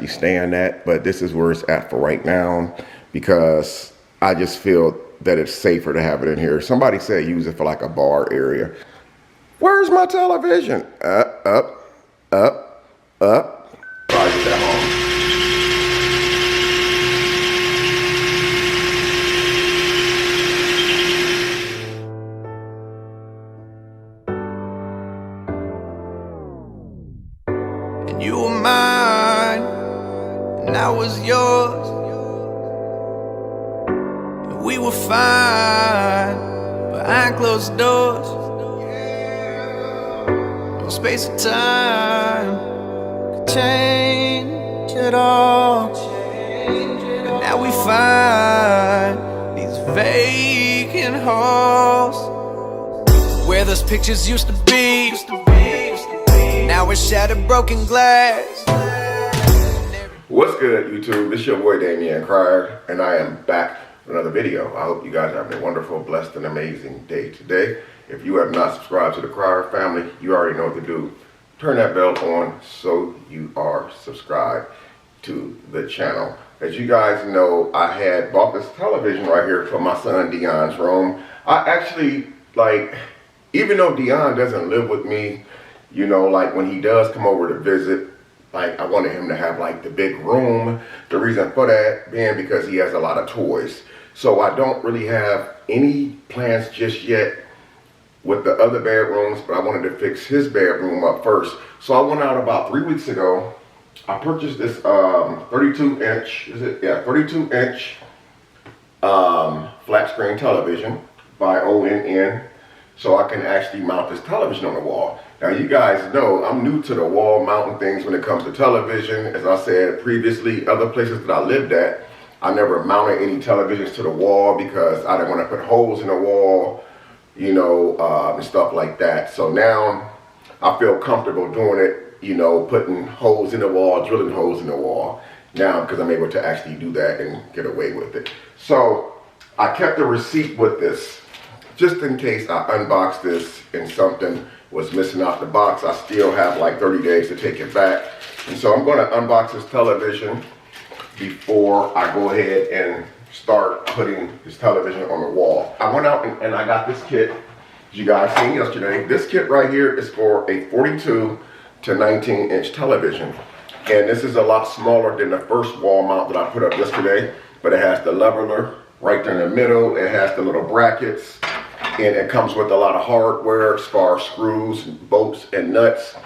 staying at, but this is where it's at for right now because I just feel that it's safer to have it in here. Somebody said use it for like a bar area. Where's my television? Up. Try to get that home. And you were mine, and I was yours. And we were fine behind closed doors. No space or time could change it all. And now we find these vacant halls where those pictures used to be. Now it's shattered, broken glass. What's good, YouTube? It's your boy Damian Cryer, and I am back with another video. I hope you guys are having a wonderful, blessed, and amazing day today. If you have not subscribed to the Cryer family, you already know what to do. Turn that bell on so you are subscribed to the channel. As you guys know, I had bought this television right here for my son Dion's room. I actually, even though Dion doesn't live with me, you know, when he does come over to visit, I wanted him to have the big room. The reason for that being because he has a lot of toys. So I don't really have any plans just yet with the other bedrooms, but I wanted to fix his bedroom up first. So I went out about 3 weeks ago. I purchased this 32-inch, 32-inch flat screen television by ONN, so I can actually mount this television on the wall. Now you guys know I'm new to the wall mounting things when it comes to television. As I said previously, other places that I lived at, I never mounted any televisions to the wall because I didn't want to put holes in the wall, you know, and stuff like that. So now I feel comfortable doing it, you know, putting holes in the wall, drilling holes in the wall now because I'm able to actually do that and get away with it. So I kept a receipt with this just in case I unboxed this and something was missing out the box. I still have 30 days to take it back. And so I'm going to unbox this television before I go ahead and start putting this television on the wall. I went out and I got this kit, as you guys seen yesterday. This kit right here is for a 42 to 19-inch television. And this is a lot smaller than the first wall mount that I put up yesterday, but it has the leveler right there in the middle. It has the little brackets, and it comes with a lot of hardware as far as screws, bolts, and nuts.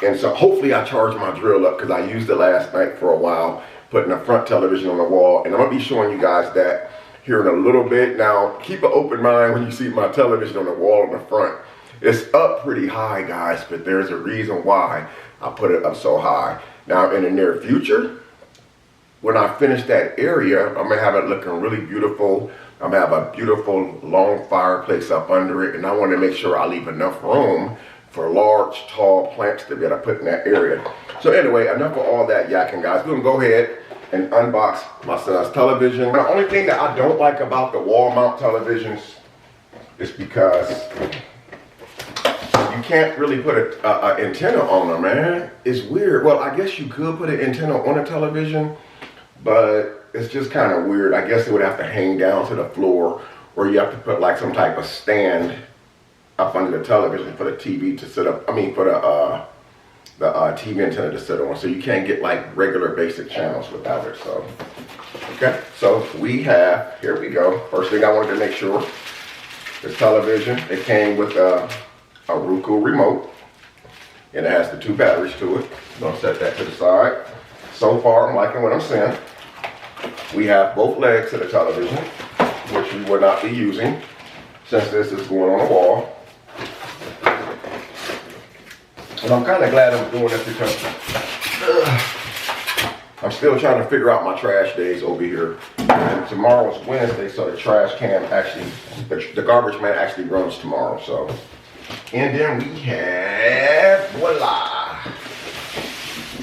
And so hopefully I charged my drill up because I used it last night for a while, putting the front television on the wall. And I'm going to be showing you guys that here in a little bit. Now, keep an open mind when you see my television on the wall in the front. It's up pretty high, guys, but there's a reason why I put it up so high. Now, in the near future, when I finish that area, I'm going to have it looking really beautiful. I'm going to have a beautiful long fireplace up under it, and I want to make sure I leave enough room for large, tall plants to be able to put in that area. So anyway, enough of all that yakking, guys. We're going to go ahead and unbox my son's television. The only thing that I don't like about the wall mount televisions is because you can't really put an antenna on them, man. It's weird. Well, I guess you could put an antenna on a television, but it's just kind of weird. I guess it would have to hang down to the floor, or you have to put some type of stand up under the television for the TV to sit up. I mean, for the TV antenna to sit on. So you can't get regular basic channels without it. So, okay. So we have, here we go. First thing I wanted to make sure, this television, it came with a Roku remote, and it has the 2 batteries to it. I'm gonna set that to the side. So far, I'm liking what I'm seeing. We have both legs of the television, which we will not be using since this is going on the wall. And I'm kind of glad I'm doing this because I'm still trying to figure out my trash days over here. And tomorrow's Wednesday, so the trash can actually, the garbage man actually runs tomorrow. So, and then we have, voila.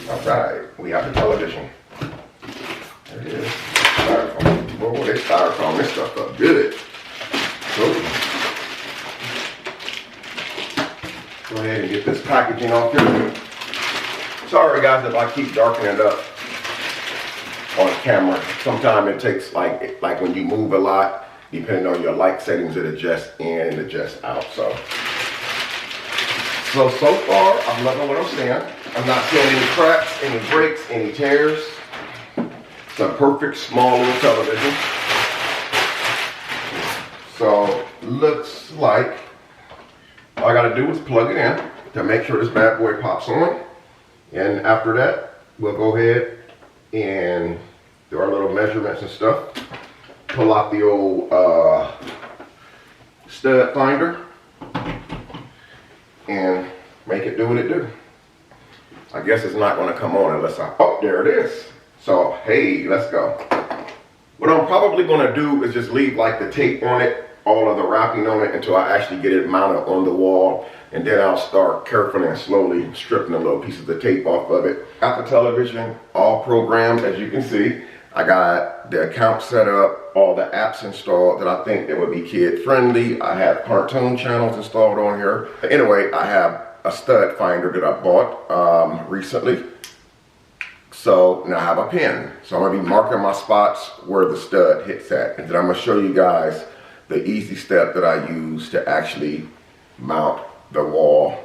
All right, we have the television. There it is. Styrofoam. Oh, they styrofoam this stuff up good. So, go ahead and get this packaging off here. Sorry guys if I keep darkening it up. camera. Sometimes it takes like when you move a lot, depending on your light settings, it adjusts in and adjusts out. So far, I'm loving what I'm seeing. I'm not seeing any cracks, any breaks, any tears. It's a perfect small little television. So looks like all I gotta do is plug it in to make sure this bad boy pops on. And after that, we'll go ahead and do our little measurements and stuff. Pull out the old stud finder and make it do what it do. I guess it's not gonna come on unless oh, there it is. So, hey, let's go. What I'm probably gonna do is just leave like the tape on it, all of the wrapping on it, until I actually get it mounted on the wall. And then I'll start carefully and slowly stripping the little pieces of tape off of it. Got the television all programmed, as you can see. I got the account set up, all the apps installed that I think that would be kid friendly. I have cartoon channels installed on here. Anyway, I have a stud finder that I bought recently. So now I have a pin. So I'm gonna be marking my spots where the stud hits at. And then I'm gonna show you guys the easy step that I use to actually mount the wall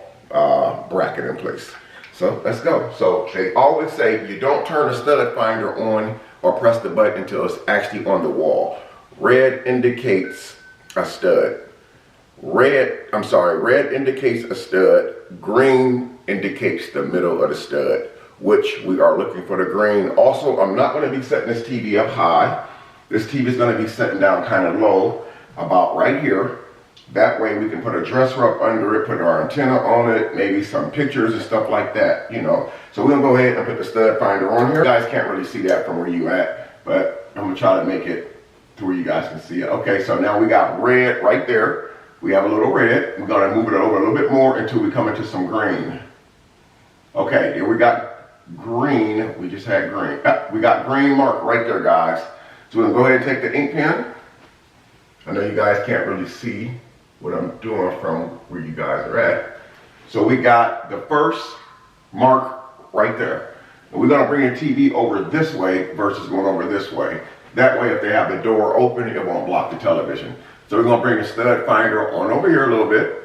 bracket in place. So let's go. So they always say you don't turn the stud finder on or press the button until it's actually on the wall. Red indicates a stud. Red indicates a stud. Green indicates the middle of the stud, which we are looking for the green. Also, I'm not going to be setting this TV up high. This TV is going to be setting down kind of low, about right here. That way we can put a dresser up under it, put our antenna on it, maybe some pictures and stuff like that, you know. So we're gonna go ahead and put the stud finder on here. You guys can't really see that from where you at, but I'm gonna try to make it to where you guys can see it. Okay, so now we got red right there. We have a little red. We're gonna move it over a little bit more until we come into some green. Okay, here we got green. We just had green. We got green mark right there, guys. So we're gonna go ahead and take the ink pen. I know you guys can't really see what I'm doing from where you guys are at. So we got the first mark right there. And we're gonna bring the TV over this way versus going over this way. That way, if they have the door open, it won't block the television. So we're gonna bring the stud finder on over here a little bit.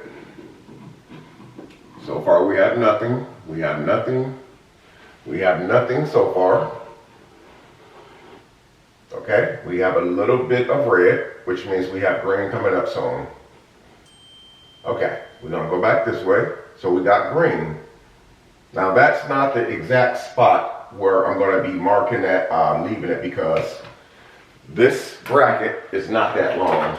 So far we have nothing. We have nothing. We have nothing so far. Okay, we have a little bit of red, which means we have green coming up soon. Okay, we're gonna go back this way. So we got green. Now that's not the exact spot where I'm gonna be marking that, leaving it, because this bracket is not that long.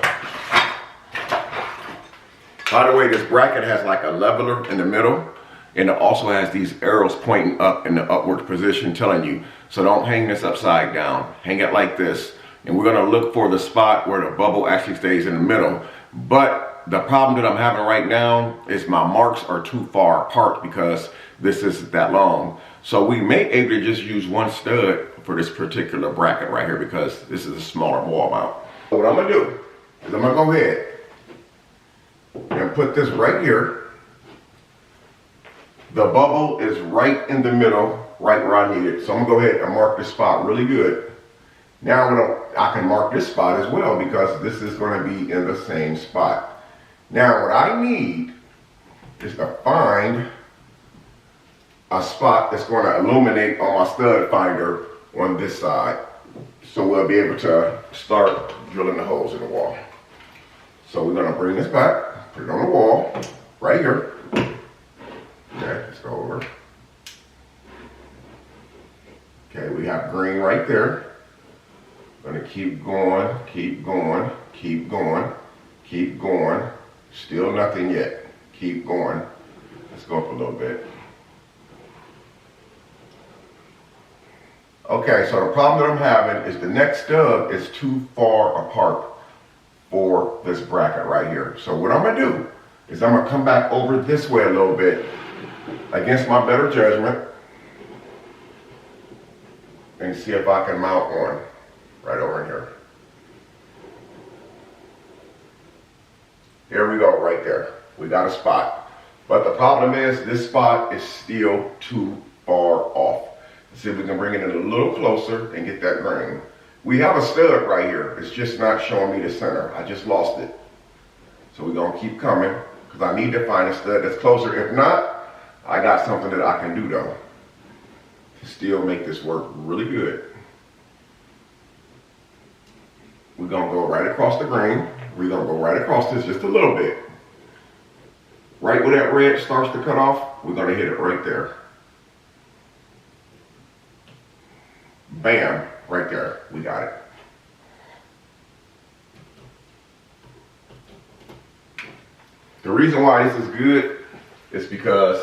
By the way, this bracket has like a leveler in the middle, and it also has these arrows pointing up in the upward position telling you, so don't hang this upside down. Hang it like this. And we're gonna look for the spot where the bubble actually stays in the middle. But the problem that I'm having right now is my marks are too far apart because this isn't that long. So we may able to just use one stud for this particular bracket right here because this is a smaller wall mount. So what I'm gonna do is I'm gonna go ahead and put this right here. The bubble is right in the middle, right where I need it. So I'm gonna go ahead and mark this spot really good. Now I can mark this spot as well because this is gonna be in the same spot. Now what I need is to find a spot that's going to illuminate on my stud finder on this side. So we'll be able to start drilling the holes in the wall. So we're going to bring this back, put it on the wall, right here. Okay, let's go over. Okay, we have green right there. Going to keep going, keep going, keep going, keep going. Still nothing yet. Keep going. Let's go up a little bit. Okay, so the problem that I'm having is the next stud is too far apart for this bracket right here. So what I'm gonna do is I'm gonna come back over this way a little bit against my better judgment and see if I can mount one right over in here. Here we go, right there. We got a spot. But the problem is this spot is still too far off. See if we can bring it in a little closer and get that grain. We have a stud right here. It's just not showing me the center. I just lost it. So we're gonna keep coming because I need to find a stud that's closer. If not, I got something that I can do though to still make this work really good. We're gonna go right across the grain. We're gonna go right across this just a little bit. Right where that red starts to cut off, we're gonna hit it right there. Bam, right there, we got it. The reason why this is good is because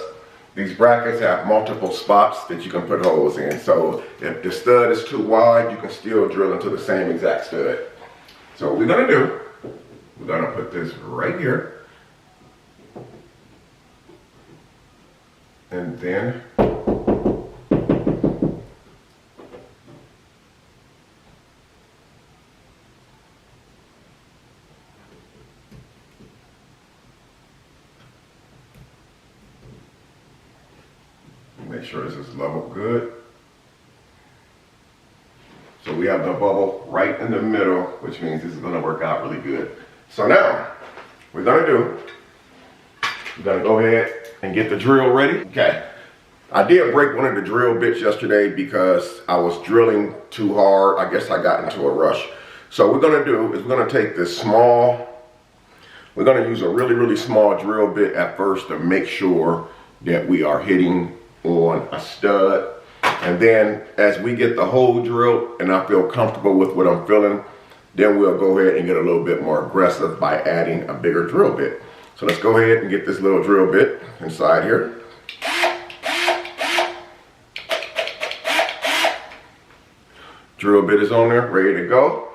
these brackets have multiple spots that you can put holes in. So if the stud is too wide, you can still drill into the same exact stud. So what we're gonna do, we're gonna put this right here. And then make sure this is level good. So we have the bubble right in the middle, which means this is gonna work out really good. So now, we're gonna go ahead and get the drill ready. Okay, I did break one of the drill bits yesterday because I was drilling too hard. I guess I got into a rush. So what we're gonna do is we're gonna take this small, we're gonna use a really, really small drill bit at first to make sure that we are hitting on a stud. And then as we get the hole drilled and I feel comfortable with what I'm feeling, then we'll go ahead and get a little bit more aggressive by adding a bigger drill bit. So let's go ahead and get this little drill bit inside here. Drill bit is on there, ready to go.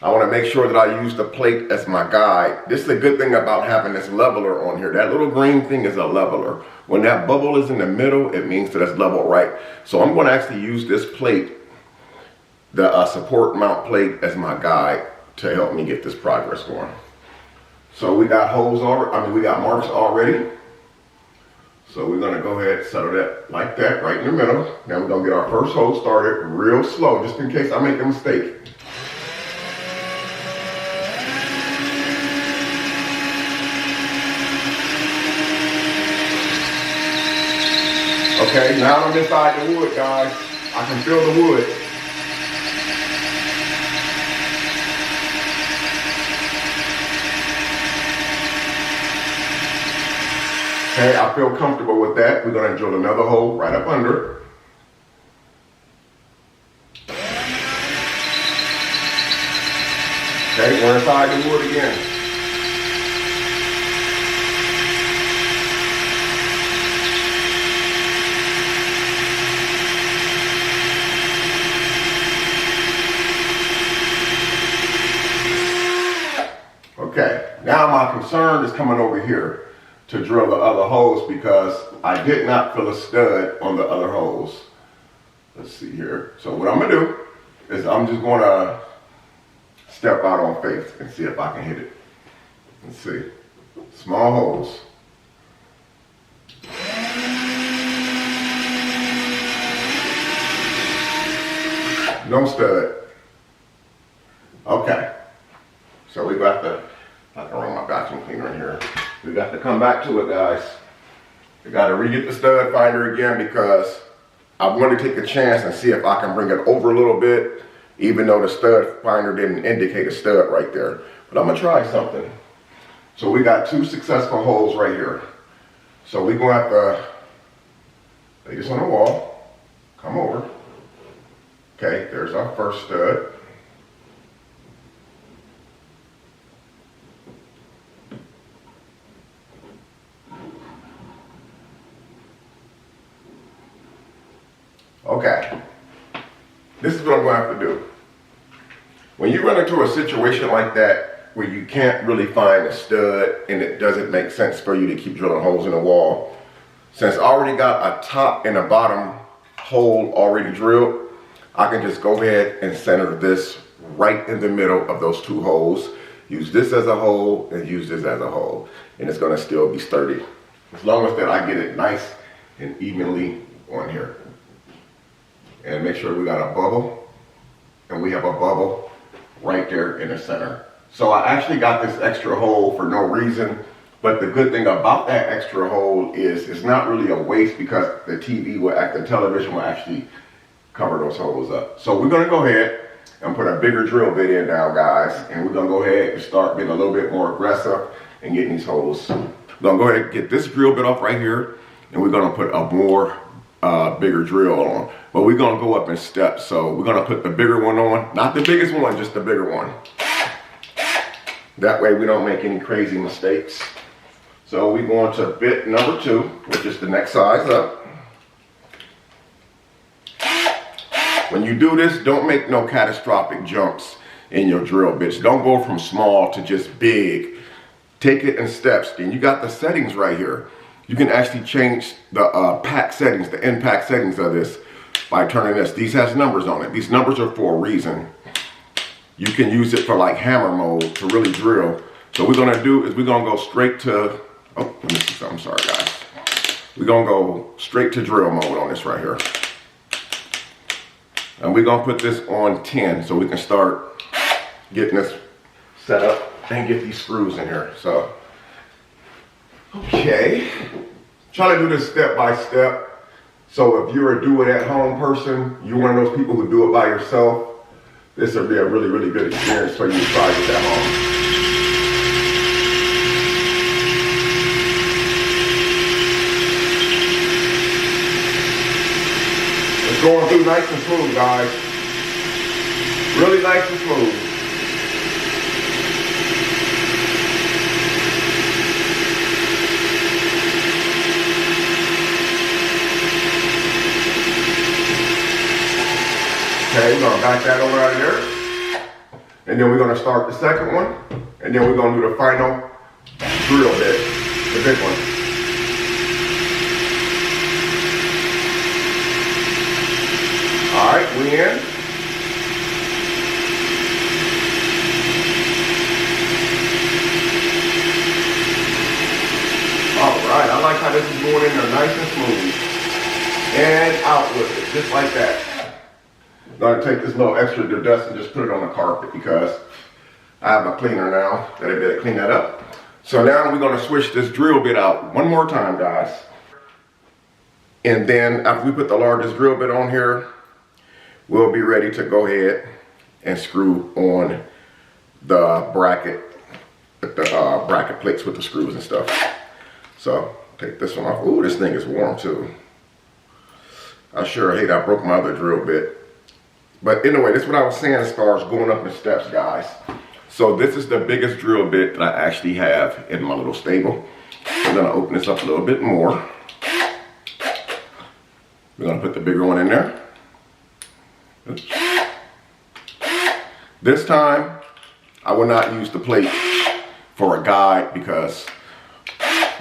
I want to make sure that I use the plate as my guide. This is a good thing about having this leveler on here. That little green thing is a leveler. When that bubble is in the middle, it means that it's level right. So I'm going to actually use this plate, the support mount plate, as my guide to help me get this progress going. So we got holes already, we got marks already. So we're gonna go ahead and settle that like that, right in the middle. Now we're gonna get our first hole started real slow, just in case I make a mistake. Okay, now I'm inside the wood, guys. I can feel the wood. Okay, I feel comfortable with that. We're gonna drill another hole right up under it. Okay, we're inside the wood again. Okay, now my concern is coming over here to drill the other holes because I did not fill a stud on the other holes. Let's see here. So what I'm gonna do is I'm just gonna step out on faith and see if I can hit it. Let's see. Small holes. No stud. Okay. So we got the, I can run my vacuum cleaner in here. We got to come back to it, guys. We got to re-get the stud finder again because I want to take a chance and see if I can bring it over a little bit, even though the stud finder didn't indicate a stud right there. But I'm gonna try something. So we got two successful holes right here. So we're gonna have to lay this on the wall, come over. Okay, there's our first stud. Okay, this is what I'm going to have to do. When you run into a situation like that where you can't really find a stud and it doesn't make sense for you to keep drilling holes in the wall, since I already got a top and a bottom hole already drilled, I can just go ahead and center this right in the middle of those two holes. Use this as a hole and use this as a hole, and it's going to still be sturdy. As long as that I get it nice and evenly on here. and make sure we got a bubble, and we have a bubble right there in the center. So I actually got this extra hole for no reason, but the good thing about that extra hole is it's not really a waste because the television will actually cover those holes up. So we're gonna go ahead and put a bigger drill bit in now, guys, and we're gonna go ahead and start being a little bit more aggressive and getting these holes. We're gonna go ahead and get this drill bit off right here, and we're gonna put a more bigger drill on. But we're gonna go up in steps. So we're gonna put the bigger one on, not the biggest one, just the bigger one. That way we don't make any crazy mistakes. So we're going to bit number 2, which is the next size up. When you do this, don't make no catastrophic jumps in your drill bits. Don't go from small to just big. Take it in steps. And you got the settings right here. You can actually change the pack settings, the impact settings of this by turning this. These has numbers on it. These numbers are for a reason. You can use it for like hammer mode to really drill. So what we're gonna do is we're gonna go straight to, oh, let me see something, sorry guys. We're gonna go straight to drill mode on this right here. And we're gonna put this on 10 so we can start getting this set up and get these screws in here. So, okay. Try to do this step by step. So if you're a do-it-at-home person, you're one of those people who do it by yourself, this will be a really, really good experience for you to try this at home. It's going through nice and smooth, guys. Really nice and smooth. Okay, we're gonna back that over out of there. And then we're gonna start the second one. And then we're gonna do the final drill bit, the big one. All right, we in. All right, I like how this is going in there nice and smooth. And out with it, just like that. I'm gonna take this little extra dust and just put it on the carpet because I have a cleaner now that'll be able to clean that up. So now we're gonna switch this drill bit out one more time, guys. And then after we put the largest drill bit on here, we'll be ready to go ahead and screw on the bracket, bracket plates with the screws and stuff. So take this one off. Ooh, this thing is warm too. I sure hate I broke my other drill bit. But anyway, this is what I was saying as far as going up in steps, guys. So this is the biggest drill bit that I actually have in my little stable. I'm gonna open this up a little bit more. We're gonna put the bigger one in there. Oops. This time, I will not use the plate for a guide because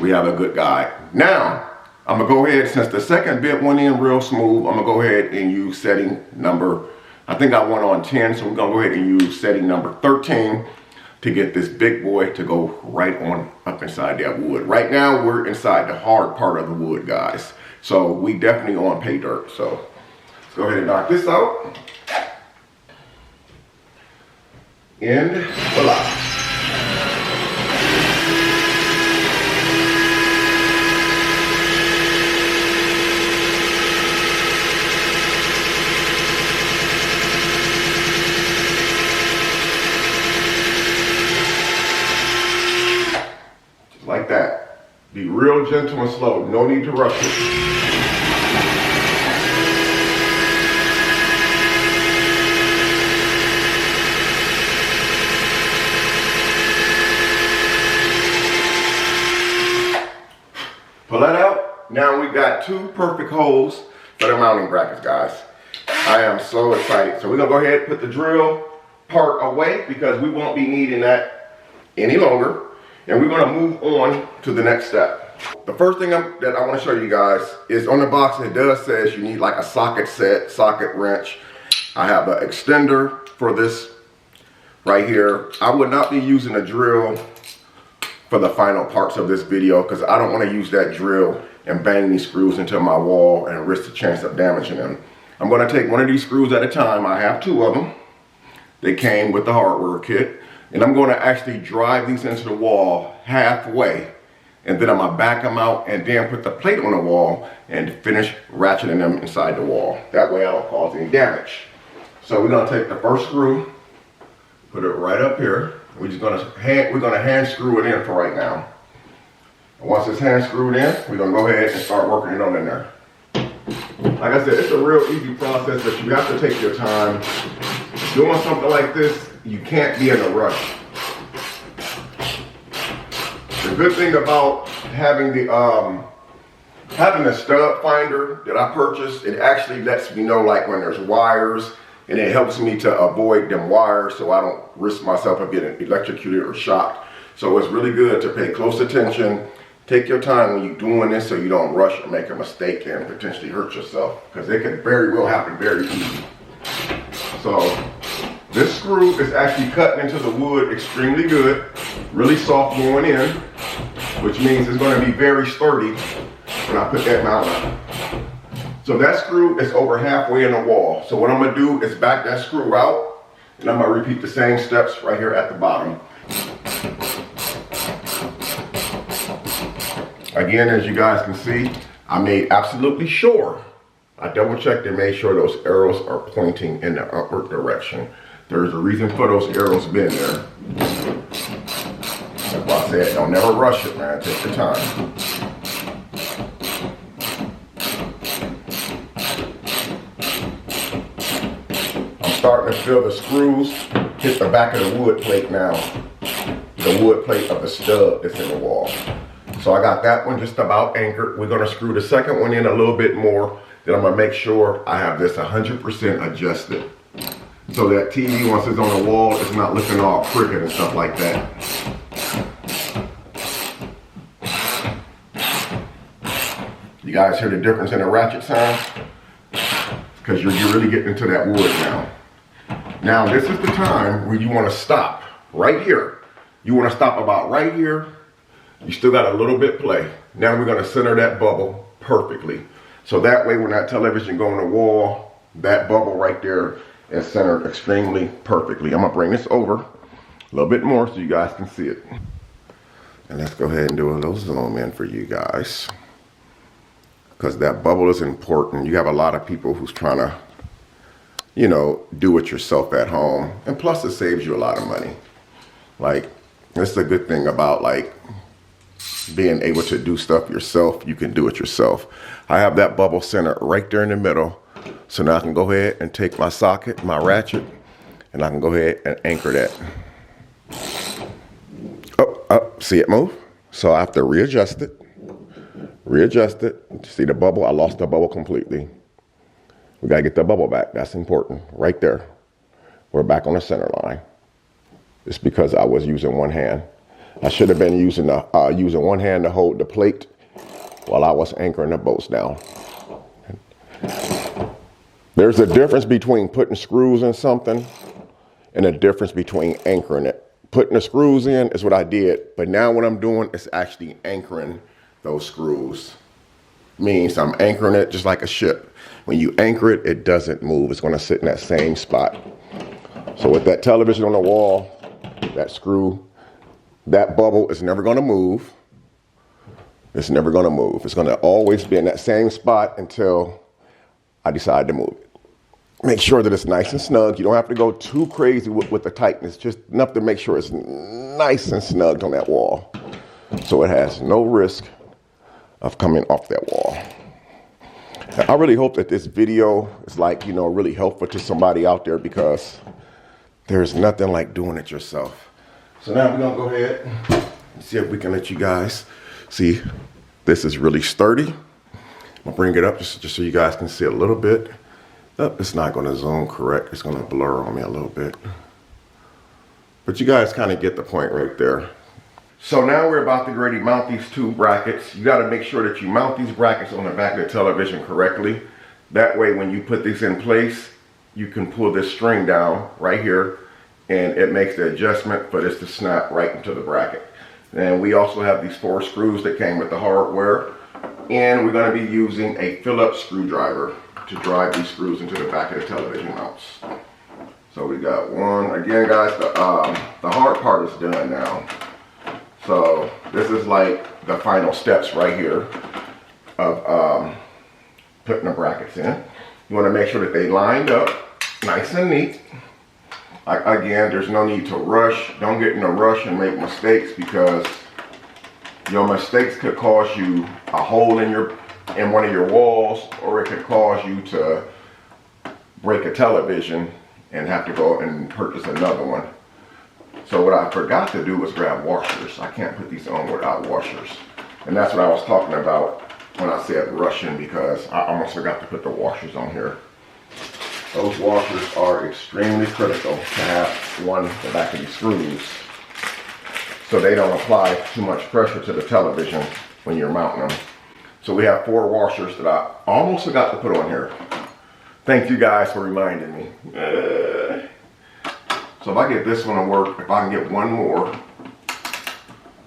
we have a good guide. Now, I'm gonna go ahead, since the second bit went in real smooth, I'm gonna go ahead and use setting number, I think I went on 10, so we're gonna go ahead and use setting number 13 to get this big boy to go right on up inside that wood. Right now, we're inside the hard part of the wood, guys. So we definitely on pay dirt. So let's go ahead and knock this out. And voila. Like that. Be real gentle and slow. No need to rush it. Pull that out. Now we got 2 perfect holes for the mounting brackets, guys. I am so excited. So we're gonna go ahead and put the drill part away because we won't be needing that any longer. And we're gonna move on to the next step. The first thing that I wanna show you guys is on the box, it does says you need like a socket set, socket wrench. I have an extender for this right here. I would not be using a drill for the final parts of this video because I don't wanna use that drill and bang these screws into my wall and risk the chance of damaging them. I'm going to take one of these screws at a time. I have 2 of them. They came with the hardware kit. And I'm going to actually drive these into the wall halfway. And then I'm going to back them out and then put the plate on the wall and finish ratcheting them inside the wall. That way I don't cause any damage. So we're going to take the first screw, put it right up here. We're going to hand screw it in for right now. And once it's hand screwed in, we're going to go ahead and start working it on in there. Like I said, it's a real easy process, but you have to take your time. Doing something like this, you can't be in a rush. The good thing about having the stud finder that I purchased, it actually lets me know like when there's wires, and it helps me to avoid them wires so I don't risk myself of getting electrocuted or shocked. So it's really good to pay close attention. Take your time when you're doing this so you don't rush or make a mistake and potentially hurt yourself, because it can very well happen very easy. So this screw is actually cutting into the wood extremely good, really soft going in, which means it's going to be very sturdy when I put that mount on. So that screw is over halfway in the wall. So what I'm going to do is back that screw out, and I'm going to repeat the same steps right here at the bottom. Again, as you guys can see, I made absolutely sure, I double checked and made sure those arrows are pointing in the upward direction. There's a reason for those arrows being there. That's why I said, don't never rush it, man. Take your time. I'm starting to feel the screws hit the back of the wood plate now. The wood plate of the stud that's in the wall. So I got that one just about anchored. We're going to screw the second one in a little bit more. Then I'm going to make sure I have this 100% adjusted. So that TV, once it's on the wall, it's not looking all crooked and stuff like that. You guys hear the difference in the ratchet sound? Because you're really getting into that wood now. Now this is the time where you want to stop right here. You want to stop about right here. You still got a little bit play. Now we're going to center that bubble perfectly. So that way when that television go on the wall, that bubble right there is centered extremely perfectly. I'm going to bring this over a little bit more so you guys can see it. And let's go ahead and do a little zoom in for you guys, because that bubble is important. You have a lot of people who's trying to, you know, do it yourself at home. And plus it saves you a lot of money. Like, this is a good thing about like being able to do stuff yourself. You can do it yourself. I have that bubble center right there in the middle. So now I can go ahead and take my socket, my ratchet, and I can go ahead and anchor that. Oh, see it move? So I have to readjust it. Readjust it. See the bubble? I lost the bubble completely. We gotta get the bubble back. That's important. Right there. We're back on the center line. It's because I was using one hand. I should have been using one hand to hold the plate while I was anchoring the bolts down. There's a difference between putting screws in something and a difference between anchoring it. Putting the screws in is what I did, but now what I'm doing is actually anchoring those screws. Means I'm anchoring it just like a ship. When you anchor it, it doesn't move. It's going to sit in that same spot. So with that television on the wall, that screw, that bubble is never going to move. It's never going to move. It's going to always be in that same spot until I decide to move it. Make sure that it's nice and snug. You don't have to go too crazy with the tightness. Just enough to make sure it's nice and snugged on that wall, so it has no risk of coming off that wall. I really hope that this video is like, you know, really helpful to somebody out there, because there's nothing like doing it yourself. So now we're gonna go ahead and see if we can let you guys see this is really sturdy. I'm gonna bring it up just so you guys can see a little bit. Oh, it's not gonna zoom correct. It's gonna blur on me a little bit. But you guys kind of get the point right there. So now we're about to ready mount these two brackets. You gotta make sure that you mount these brackets on the back of the television correctly. That way when you put these in place, you can pull this string down right here, and it makes the adjustment for this to snap right into the bracket. And we also have these 4 screws that came with the hardware, and we're gonna be using a Phillips screwdriver to drive these screws into the back of the television mounts. So we got one. Again, guys, the hard part is done now. So this is like the final steps right here of putting the brackets in. You want to make sure that they lined up nice and neat. Again, there's no need to rush. Don't get in a rush and make mistakes, because your mistakes could cause you a hole in one of your walls, or it could cause you to break a television and have to go and purchase another one. So what I forgot to do was grab washers. I can't put these on without washers. And that's what I was talking about when I said rushing, because I almost forgot to put the washers on here. Those washers are extremely critical to have on the back of these screws, so they don't apply too much pressure to the television when you're mounting them. So we have 4 washers that I almost forgot to put on here. Thank you guys for reminding me. So if I get this one to work, if I can get one more,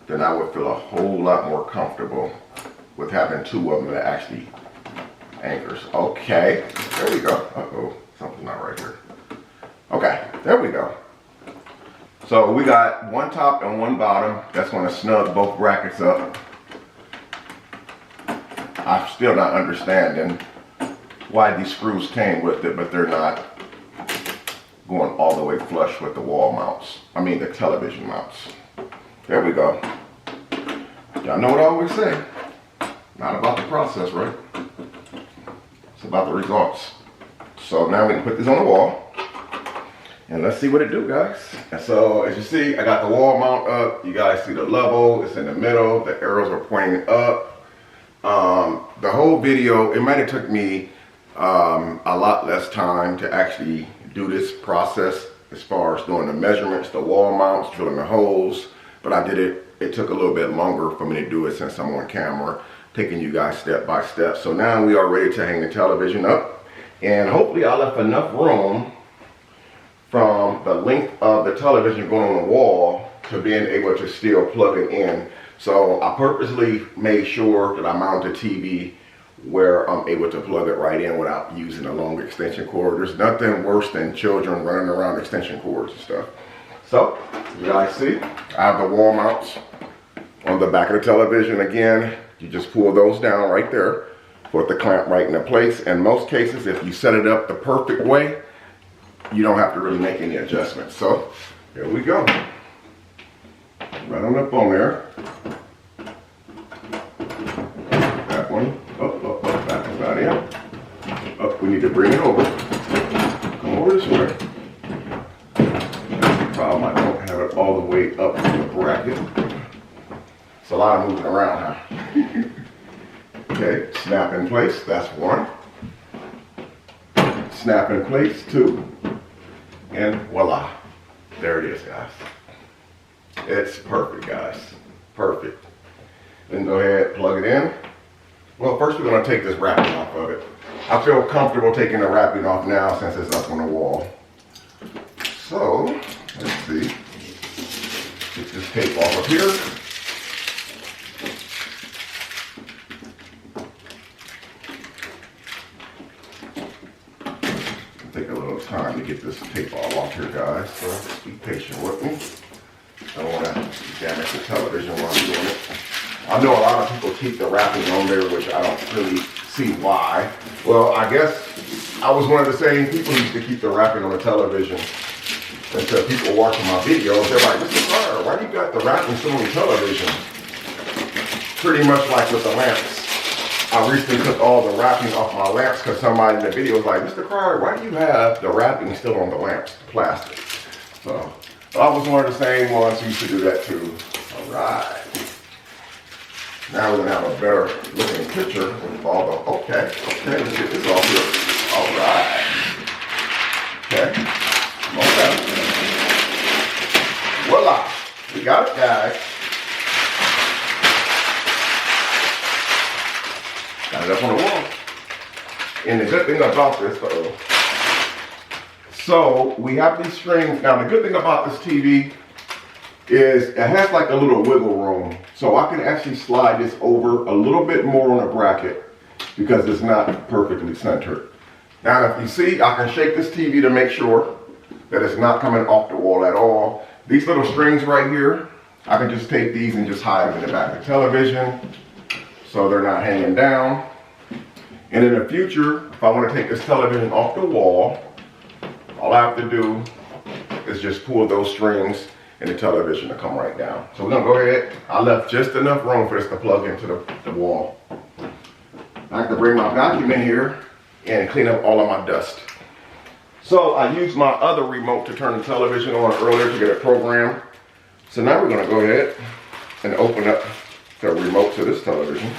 then I would feel a whole lot more comfortable with having 2 of them that actually anchors. Okay, there we go. Uh-oh, something's not right here. Okay, there we go. So we got one top and one bottom. That's going to snug both brackets up. I'm still not understanding why these screws came with it, but they're not going all the way flush with the wall mounts. I mean the television mounts. There we go. Y'all know what I always say. Not about the process, right? It's about the results. So now we can put this on the wall. And let's see what it do, guys. And so as you see, I got the wall mount up. You guys see the level, it's in the middle. The arrows are pointing up. The whole video, it might have took me a lot less time to actually do this process as far as doing the measurements, the wall mounts, drilling the holes. But I did it, it took a little bit longer for me to do it since I'm on camera, taking you guys step by step. So now we are ready to hang the television up. And hopefully I left enough room from the length of the television going on the wall to being able to still plug it in. So I purposely made sure that I mount the TV where I'm able to plug it right in without using a long extension cord. There's nothing worse than children running around extension cords and stuff. So, you guys see, I have the wall mounts on the back of the television. Again, you just pull those down right there, put the clamp right into place. In most cases, if you set it up the perfect way, you don't have to really make any adjustments. So, here we go. Right on up on there. That one. Up, that one's not in. Up, we need to bring it over. Come over this way. That's the problem, I don't have it all the way up to the bracket. It's a lot of moving around, huh? Okay, snap in place, that's one. Snap in place, 2. And voila. There it is, guys. It's perfect, guys. Perfect. Then go ahead, plug it in. Well, first we're going to take this wrapping off of it. I feel comfortable taking the wrapping off now since it's up on the wall. So, let's see. Get this tape off of here. Take a little time to get this tape all off here, guys. So just be patient with me. I don't want to damage the television while I'm doing it. I know a lot of people keep the wrapping on there, which I don't really see why. Well, I guess I was one of the same people who used to keep the wrapping on the television. Until people watching my videos, they're like, Mr. Carter, why do you got the wrapping still on the television? Pretty much like with the lamps. I recently took all the wrapping off my lamps because somebody in the video was like, Mr. Carter, why do you have the wrapping still on the lamps, the plastic? So, I was one of the same ones who used to do that too. All right. Now we're gonna have a better looking picture with all the, okay, let's get this off here. All right. Okay. Voila. We got it, guys. Got it up on the wall. And the good thing about this, so we have these strings. Now the good thing about this TV is it has like a little wiggle room. So I can actually slide this over a little bit more on a bracket because it's not perfectly centered. Now, if you see, I can shake this TV to make sure that it's not coming off the wall at all. These little strings right here, I can just take these and just hide them in the back of the television so they're not hanging down. And in the future, if I want to take this television off the wall, all I have to do is just pull those strings and the television to come right down. So we're gonna go ahead. I left just enough room for this to plug into the wall. I have to bring my vacuum in here and clean up all of my dust. So I used my other remote to turn the television on earlier to get it programmed. So now we're gonna go ahead and open up the remote to this television.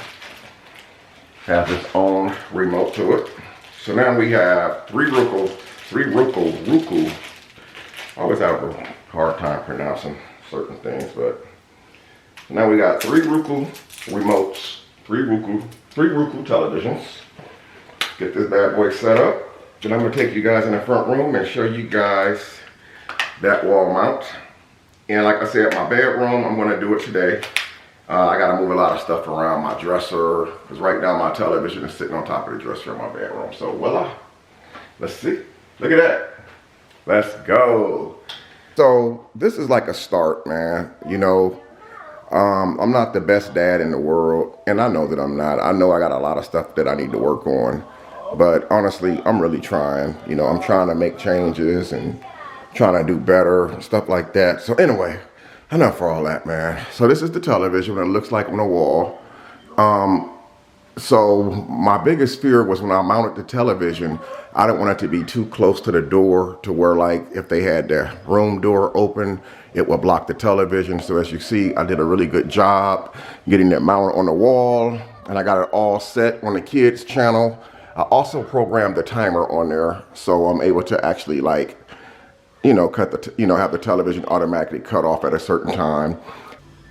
Has its own remote to it. So now we have three Roku. I always have a hard time pronouncing certain things, but now we got three Roku remotes, three Roku televisions. Get this bad boy set up. Then I'm gonna take you guys in the front room and show you guys that wall mount. And like I said, my bedroom, I'm gonna do it today. I gotta move a lot of stuff around my dresser, because right now my television is sitting on top of the dresser in my bedroom. So voila, let's see, look at that. Let's go. So this is like a start, man. You know, I'm not the best dad in the world, and I know that I'm not. I know I got a lot of stuff that I need to work on, but honestly, I'm really trying. You know, I'm trying to make changes and trying to do better, stuff like that. So anyway, enough for all that, man. So this is the television, what it looks like on the wall. So my biggest fear was when I mounted the television, I didn't want it to be too close to the door to where, like, if they had the room door open, it would block the television. So as you see, I did a really good job getting it mounted on the wall, and I got it all set on the kids channel. I also programmed the timer on there, so I'm able to actually, like, you know, have the television automatically cut off at a certain time.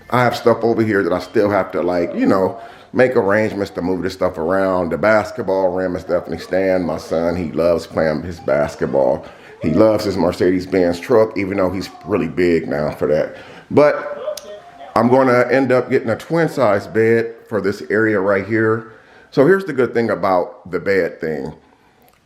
I have stuff over here that I still have to, like, you know, make arrangements to move this stuff around. The basketball rim is definitely staying. My son, he loves playing his basketball. He loves his Mercedes-Benz truck, even though he's really big now for that. But I'm going to end up getting a twin-size bed for this area right here. So here's the good thing about the bed thing.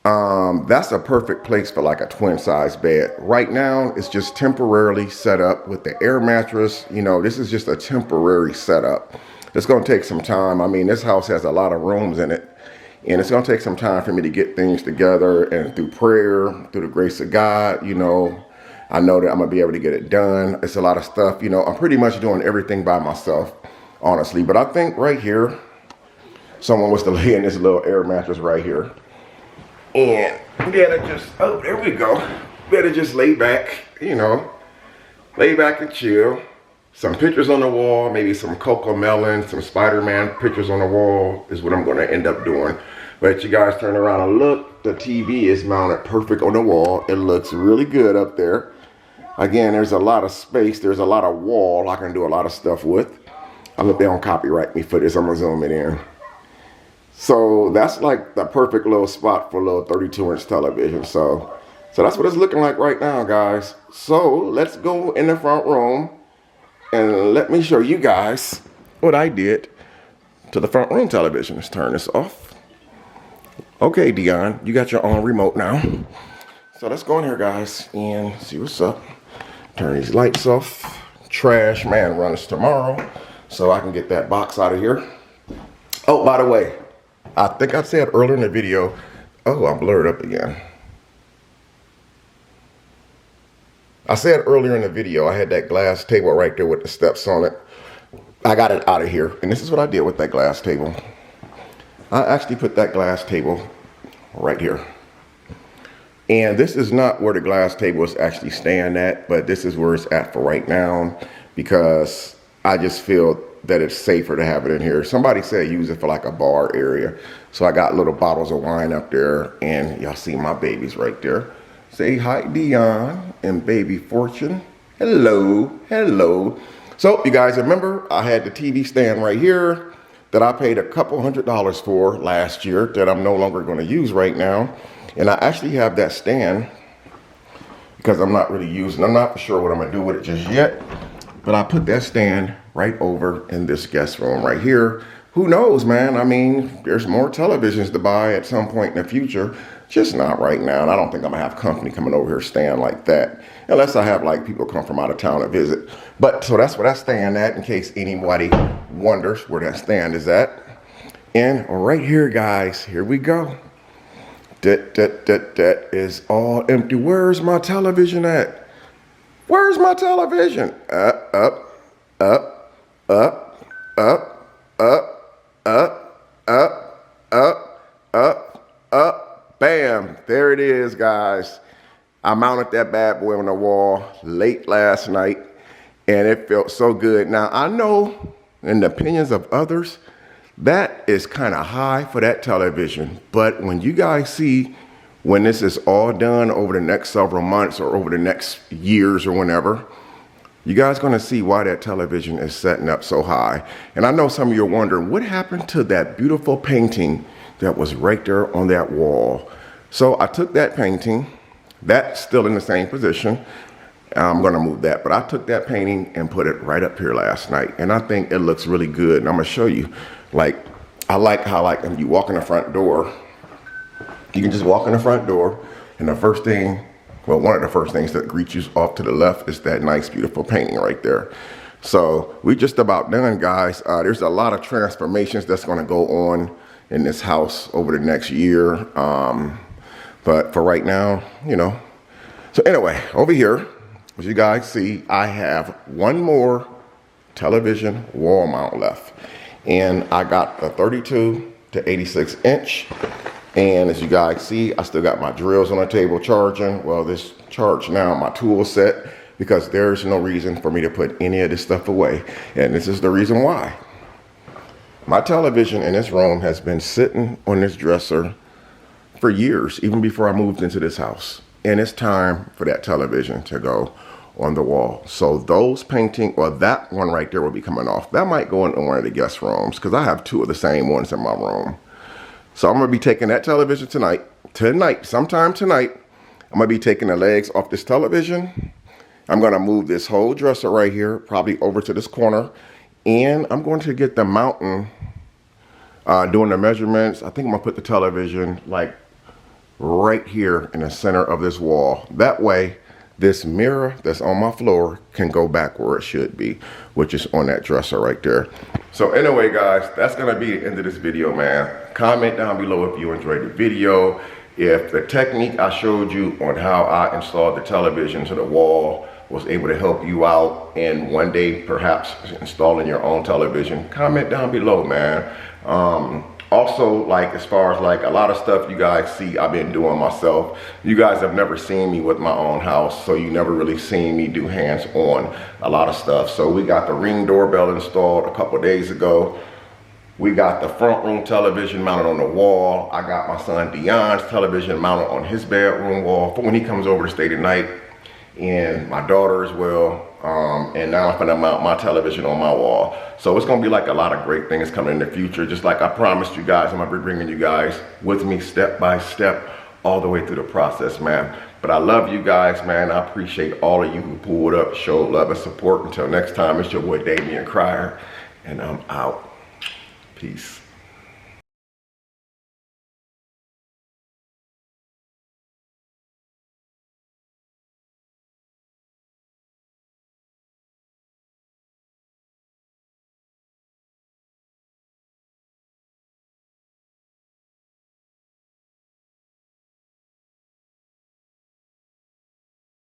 That's a perfect place for like a twin-size bed. Right now, it's just temporarily set up with the air mattress. You know, this is just a temporary setup. It's going to take some time. I mean, this house has a lot of rooms in it, and it's going to take some time for me to get things together, and through prayer, through the grace of God, you know, I know that I'm going to be able to get it done. It's a lot of stuff. You know, I'm pretty much doing everything by myself, honestly. But I think right here, someone was to lay in this little air mattress right here. And better just, oh, there we go. Better just lay back, you know, lay back and chill. Some pictures on the wall, maybe some Coco Melon, some Spider-Man pictures on the wall is what I'm going to end up doing. But you guys turn around and look, the TV is mounted perfect on the wall. It looks really good up there. Again, there's a lot of space. There's a lot of wall I can do a lot of stuff with. I hope they don't copyright me for this. I'm going to zoom it in. So that's like the perfect little spot for a little 32-inch television. So that's what it's looking like right now, guys. So let's go in the front room and let me show you guys what I did to the front room television. Let's turn this off. Okay, Dion, you got your own remote now. So let's go in here, guys, and see what's up. Turn these lights off. Trash man runs tomorrow, so I can get that box out of here. Oh, by the way, I think I said earlier in the video, oh, I'm blurred up again. I said earlier in the video, I had that glass table right there with the steps on it. I got it out of here, and this is what I did with that glass table. I actually put that glass table right here. And this is not where the glass table is actually staying at, but this is where it's at for right now, because I just feel that it's safer to have it in here. Somebody said use it for like a bar area. So I got little bottles of wine up there, and y'all see my babies right there. Say hi, Dion and baby Fortune. Hello, hello. So you guys remember, I had the TV stand right here that I paid a couple $100s for last year that I'm no longer going to use right now. And I actually have that stand because I'm not really using, I'm not for sure what I'm going to do with it just yet. But I put that stand right over in this guest room right here. Who knows, man? I mean, there's more televisions to buy at some point in the future. Just not right now. And I don't think I'm gonna have company coming over here staying like that. Unless I have like people come from out of town to visit. But so that's where that's staying at, in case anybody wonders where that stand is at. And right here, guys, here we go. That is all empty. Where's my television at? Where's my television? Up, up, up, up, up, up, up. Bam, there it is, guys. I mounted that bad boy on the wall late last night, and it felt so good. Now, I know in the opinions of others, that is kind of high for that television. But when you guys see, when this is all done over the next several months or over the next years or whenever, you guys gonna see why that television is setting up so high. And I know some of you are wondering, what happened to that beautiful painting that was right there on that wall? So I took that painting, that's still in the same position. I'm gonna move that, but I took that painting and put it right up here last night. And I think it looks really good. And I'm gonna show you, like, I like how, like, if you walk in the front door, you can just walk in the front door, and the first thing, well, one of the first things that greets you off to the left is that nice, beautiful painting right there. So we're just about done, guys. There's a lot of transformations that's gonna go on in this house over the next year. But for right now, you know. So anyway, over here, as you guys see, I have one more television wall mount left. And I got the 32 to 86 inch. And as you guys see, I still got my drills on the table charging. Well, this charged now my tool set, because there's no reason for me to put any of this stuff away. And this is the reason why. My television in this room has been sitting on this dresser for years, even before I moved into this house. And it's time for that television to go on the wall. So those painting, or that one right there will be coming off. That might go in one of the guest rooms, because I have two of the same ones in my room. So I'm gonna be taking that television sometime tonight. I'm gonna be taking the legs off this television. I'm gonna move this whole dresser right here, probably over to this corner. And I'm going to get the mountain, doing the measurements. I think I'm gonna put the television like right here in the center of this wall. That way, this mirror that's on my floor can go back where it should be, which is on that dresser right there. So anyway, guys, that's gonna be the end of this video, man. Comment down below if you enjoyed the video. If the technique I showed you on how I installed the television to the wall was able to help you out, and one day perhaps installing your own television, comment down below, man. Also, like, as far as like a lot of stuff you guys see I've been doing myself, you guys have never seen me with my own house, so you never really seen me do hands-on a lot of stuff. So we got the Ring doorbell installed a couple days ago. We got the front room television mounted on the wall. I got my son Dion's television mounted on his bedroom wall for when he comes over to stay the night, and my daughter as well. And now I'm gonna mount my television on my wall. So it's gonna be like a lot of great things coming in the future. Just like I promised you guys, I'm gonna be bringing you guys with me step by step all the way through the process, man. But I love you guys, man. I appreciate all of you who pulled up, showed love and support. Until next time, it's your boy Damian Cryer, and I'm out. Peace.